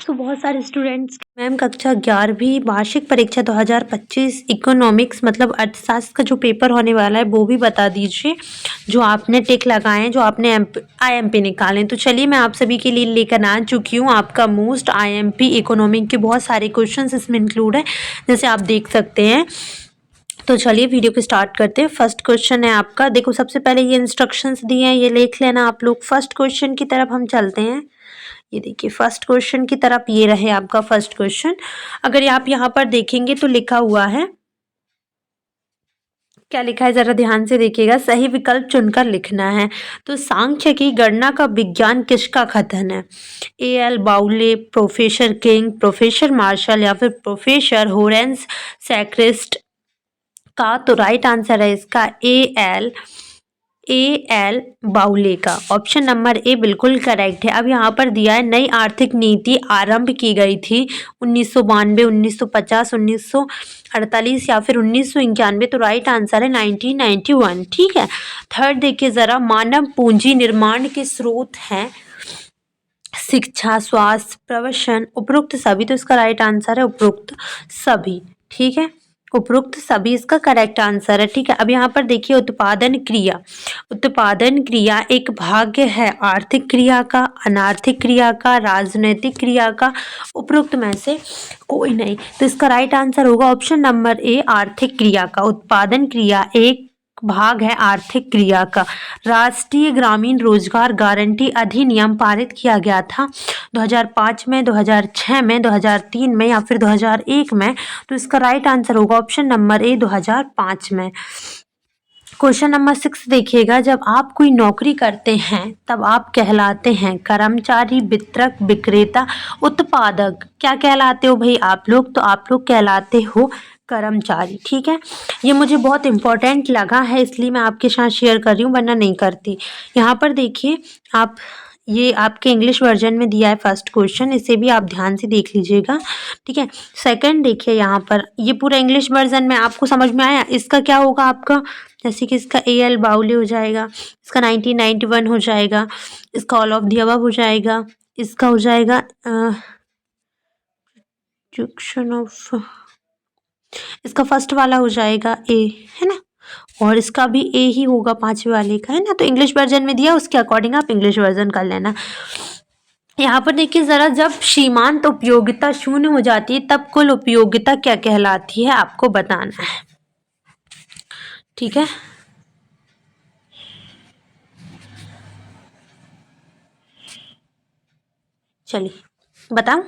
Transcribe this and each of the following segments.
सो बहुत सारे students ma'am कक्षा 11वीं वार्षिक परीक्षा 2025 इकोनॉमिक्स मतलब अर्थशास्त्र का जो पेपर होने वाला है वो भी बता दीजिए, जो आपने टिक लगाए हैं, जो आपने आईएमपी निकाले। तो चलिए मैं आप सभी के लिए लेकर आ चुकी हूँ आपका मोस्ट आईएमपी इकोनॉमिक के बहुत सारे क्वेश्चंस इसमें इंक्लूड है, जैसे आप देख सकते हैं। तो चलिए वीडियो को स्टार्ट करते हैं। फर्स्ट क्वेश्चन है आपका, देखो सबसे पहले ये इंस्ट्रक्शंस दिए हैं, ये लिख लेना आप लोग। फर्स्ट क्वेश्चन की तरफ हम चलते हैं। ये देखिए फर्स्ट क्वेश्चन की तरफ ये रहे आपका फर्स्ट क्वेश्चन। अगर आप यहाँ पर देखेंगे तो लिखा हुआ है, क्या लिखा है जरा ध्यान से देखिएगा, सही विकल्प चुनकर लिखना है। तो सांख्य की गणना का विज्ञान किसका कथन है? एल बाउले, प्रोफेसर किंग, प्रोफेसर मार्शल या फिर प्रोफेसर होरेंस सैक्रिस्ट का? तो राइट आंसर है इसका ए एल बाउले का। ऑप्शन नंबर ए बिल्कुल करेक्ट है। अब यहाँ पर दिया है नई आर्थिक नीति आरंभ की गई थी 1992, 1950, 1948 या फिर 1991। तो राइट आंसर है 1991। ठीक है। थर्ड देखिए जरा, मानव पूंजी निर्माण के स्रोत हैं शिक्षा, स्वास्थ्य, प्रवसन, उपरोक्त सभी। तो इसका राइट आंसर है उपरोक्त सभी। ठीक है, उपरोक्त सभी इसका करेक्ट आंसर है। ठीक है। अब यहाँ पर देखिए उत्पादन क्रिया। उत्पादन क्रिया एक भाग्य है आर्थिक क्रिया का, अनार्थिक क्रिया का, राजनैतिक क्रिया का? उपरोक्त में से कोई नहीं। तो इसका राइट आंसर होगा ऑप्शन नंबर ए, आर्थिक क्रिया का। उत्पादन क्रिया एक भाग है आर्थिक क्रिया का। राष्ट्रीय ग्रामीण रोजगार गारंटी अधिनियम पारित किया गया था 2005 में, 2006 में, 2003 में या फिर 2001 में? तो इसका राइट आंसर होगा ऑप्शन नंबर ए, 2005 में। क्वेश्चन नंबर 6 देखिएगा, जब आप कोई नौकरी करते हैं तब आप कहलाते हैं कर्मचारी, वितरक, विक्रेता, उत्पादक? क्या कहलाते हो भाई आप लोग? तो आप लोग कहलाते हो कर्मचारी। ठीक है, ये मुझे बहुत इंपॉर्टेंट लगा है इसलिए मैं आपके साथ शेयर कर रही हूँ, वरना नहीं करती। यहाँ पर देखिए आप, ये आपके इंग्लिश वर्जन में दिया है फर्स्ट क्वेश्चन, इसे भी आप ध्यान से देख लीजिएगा। ठीक है। सेकंड देखिए यहाँ पर, ये पूरा इंग्लिश वर्जन में आपको समझ में आया? इसका क्या होगा आपका, जैसे कि इसका एल बाउले हो जाएगा, इसका 1991 हो जाएगा, इसका ऑल ऑफ द अबव हो जाएगा, इसका हो जाएगा ऑफ, इसका फर्स्ट वाला हो जाएगा ए, है ना, और इसका भी ए ही होगा पांचवे वाले का, है ना। तो इंग्लिश वर्जन में दिया उसके अकॉर्डिंग आप इंग्लिश वर्जन कर लेना। यहाँ पर देखिए जरा, जब सीमांत उपयोगिता शून्य हो जाती है तब कुल उपयोगिता क्या कहलाती है, आपको बताना है। ठीक है, चलिए बताओ।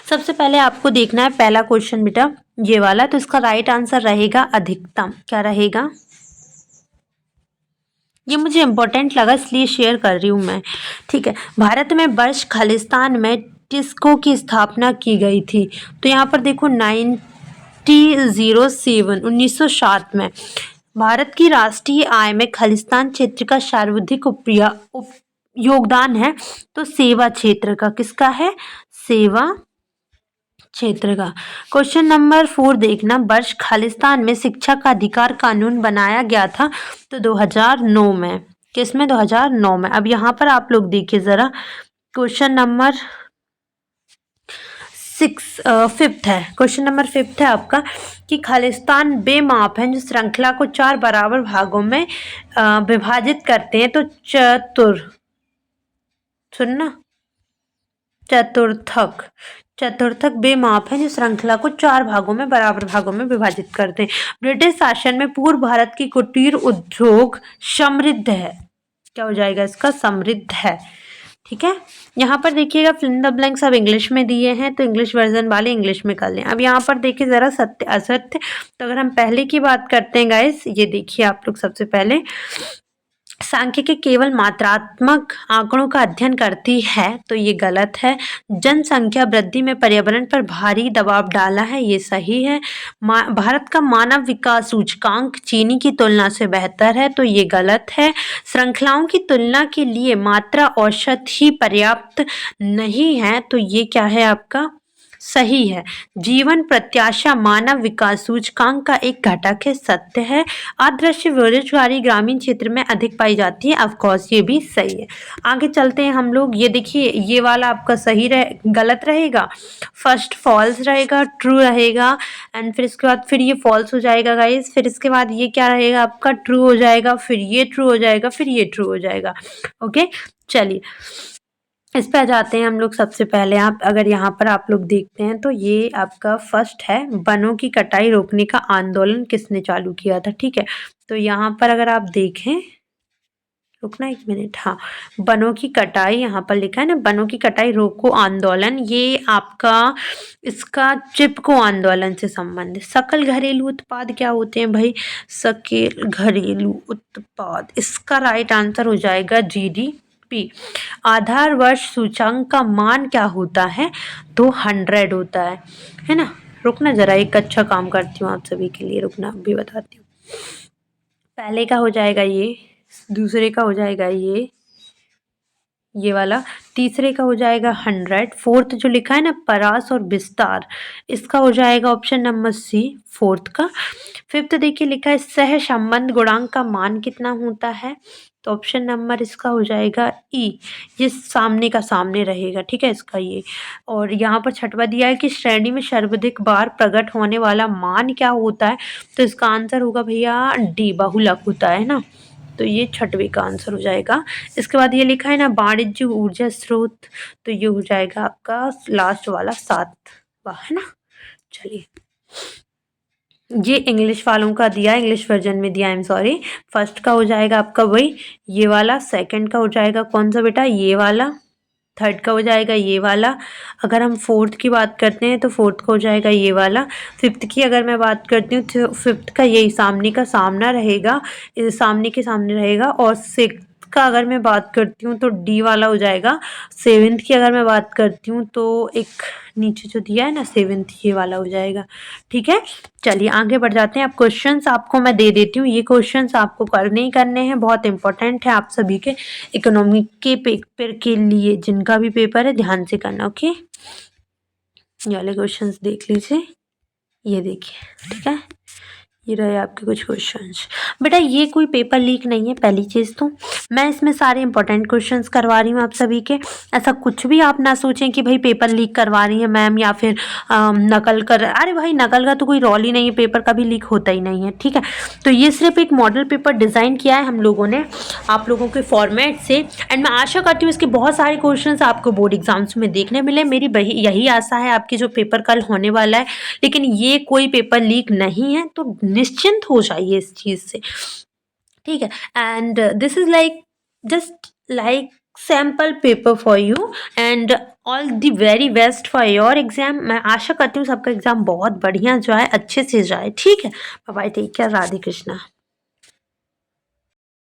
सबसे पहले आपको देखना है पहला क्वेश्चन बेटा, ये वाला। तो इसका राइट आंसर रहेगा अधिकतम। क्या रहेगा? ये मुझे इंपॉर्टेंट लगा इसलिए शेयर कर रही हूँ मैं। ठीक है। भारत में वर्ष खालिस्तान में टिस्को की स्थापना की गई थी। तो यहाँ पर देखो 1907 में। भारत की राष्ट्रीय आय में खालिस्तान क्षेत्र का सर्वाधिक योगदान है। तो सेवा क्षेत्र का, किसका है? सेवा क्षेत्र का। क्वेश्चन नंबर 4 देखना, वर्ष खालिस्तान में शिक्षा का अधिकार कानून बनाया गया था। तो 2009 में। किसमें? 2009 में। अब यहाँ पर आप लोग देखिए जरा, क्वेश्चन नंबर 5th है। क्वेश्चन नंबर 5th है आपका कि खालिस्तान बेमाप है जो श्रृंखला को 4 बराबर भागों में विभाजित करते हैं। तो चतुर्थक बेमाप है जो श्रृंखला को 4 भागों में बराबर भागों में विभाजित करते हैं। ब्रिटिश शासन में पूर्व भारत की कुटीर उद्योग समृद्ध है। क्या हो जाएगा इसका? समृद्ध है। ठीक है। यहाँ पर देखिएगा फिल इन द ब्लैंक्स सब इंग्लिश में दिए हैं, तो इंग्लिश वर्जन वाले इंग्लिश में कर लें। अब यहाँ पर देखिए जरा सत्य असत्य। तो अगर हम पहले की बात करते हैं गाइस, ये देखिए आप लोग, सबसे पहले सांख्यिकी केवल मात्रात्मक आंकड़ों का अध्ययन करती है। तो ये गलत है। जनसंख्या वृद्धि में पर्यावरण पर भारी दबाव डाला है, ये सही है। भारत का मानव विकास सूचकांक चीनी की तुलना से बेहतर है। तो ये गलत है। श्रृंखलाओं की तुलना के लिए मात्रा औसत ही पर्याप्त नहीं है। तो ये क्या है आपका? सही है। जीवन प्रत्याशा मानव विकास सूचकांक का एक घटक है, सत्य है। अदृश्य बेरोजगारी ग्रामीण क्षेत्र में अधिक पाई जाती है, ऑफ कोर्स ये भी सही है। आगे चलते हैं हम लोग। ये देखिए, ये वाला आपका सही गलत रहेगा, फर्स्ट फॉल्स रहेगा, ट्रू रहेगा, एंड फिर इसके बाद फिर ये फॉल्स हो जाएगा गाइस, फिर इसके बाद ये क्या रहेगा आपका, ट्रू हो जाएगा, फिर ये ट्रू हो जाएगा, फिर ये ट्रू हो जाएगा। ओके, चलिए इस पे आ जाते हैं हम लोग। सबसे पहले आप अगर यहाँ पर आप लोग देखते हैं तो ये आपका फर्स्ट है, वनों की कटाई रोकने का आंदोलन किसने चालू किया था। ठीक है, तो यहाँ पर अगर आप देखें, रुकना एक मिनट, हाँ, वनों की कटाई यहाँ पर लिखा है ना, वनों की कटाई रोको आंदोलन, ये आपका इसका चिपको आंदोलन से संबंधित। सकल घरेलू उत्पाद क्या होते हैं भाई, सकल घरेलू उत्पाद, इसका राइट आंसर हो जाएगा GDP। आधार वर्ष सूचांक का मान क्या होता है, तो 100 होता है ना। रुकना जरा, एक अच्छा काम करती हूँ आप सभी के लिए, रुकना अभी बताती हूँ। पहले का हो जाएगा ये, दूसरे का हो जाएगा ये वाला, तीसरे का हो जाएगा 100, फोर्थ जो लिखा है ना परास और विस्तार, इसका हो जाएगा ऑप्शन नंबर सी, फोर्थ का। फिफ्थ देखिए लिखा है सह संबंध गुणांक का मान कितना होता है, तो ऑप्शन नंबर इसका हो जाएगा ई, ये सामने का सामने रहेगा, ठीक है इसका ये। और यहाँ पर छठवा दिया है कि श्रेणी में सर्वाधिक बार प्रकट होने वाला मान क्या होता है, तो इसका आंसर होगा भैया डी, बहुलक होता है ना, तो ये छठवें का आंसर हो जाएगा। इसके बाद ये लिखा है ना वाणिज्य ऊर्जा स्रोत, तो ये हो जाएगा आपका लास्ट वाला सातवां, है ना। चलिए, ये इंग्लिश वालों का दिया, इंग्लिश वर्जन में दिया, आई एम सॉरी। फर्स्ट का हो जाएगा आपका वही ये वाला, सेकंड का हो जाएगा कौन सा बेटा, ये वाला, थर्ड का हो जाएगा ये वाला। अगर हम फोर्थ की बात करते हैं तो फोर्थ का हो जाएगा ये वाला। फिफ्थ की अगर मैं बात करती हूँ तो फिफ्थ का यही सामने का सामना रहेगा, सामने के सामने रहेगा। और सिक्स्थ का अगर मैं बात करती हूँ तो डी वाला हो जाएगा। सेवेंथ की अगर मैं बात करती हूँ तो एक नीचे जो दिया है ना सेवेंथ, ये वाला हो जाएगा। ठीक है, चलिए आगे बढ़ जाते हैं। अब क्वेश्चंस आपको मैं दे देती हूँ, ये क्वेश्चंस आपको करने ही करने हैं, बहुत इंपॉर्टेंट है आप सभी के इकोनॉमिक के पेपर के लिए, जिनका भी पेपर है ध्यान से करना। ओके, ये वाले क्वेश्चंस देख लीजिए, ये देखिए, ठीक है, ये रहे आपके कुछ क्वेश्चंस। बेटा ये कोई पेपर लीक नहीं है, पहली चीज़ तो मैं इसमें सारे इंपॉर्टेंट क्वेश्चंस करवा रही हूँ आप सभी के। ऐसा कुछ भी आप ना सोचें कि भाई पेपर लीक करवा रही है मैम, या फिर नकल कर, अरे भाई नकल का तो कोई रोल ही नहीं है, पेपर कभी लीक होता ही नहीं है। ठीक है, तो ये सिर्फ एक मॉडल पेपर डिज़ाइन किया है हम लोगों ने आप लोगों के फॉर्मेट से, एंड मैं आशा करती हूँ इसके बहुत सारे क्वेश्चन आपको बोर्ड एग्जाम्स में देखने मिले। मेरी यही आशा है आपकी जो पेपर कल होने वाला है, लेकिन ये कोई पेपर लीक नहीं है, तो निश्चिंत हो जाइए इस चीज़ से। ठीक है, and this is like just like sample paper for you, and all the very best for your exam. मैं आशा करती हूँ सबका एग्जाम बहुत बढ़िया जाए, अच्छे से जाए। ठीक है, bye bye, take care, Radhe Krishna.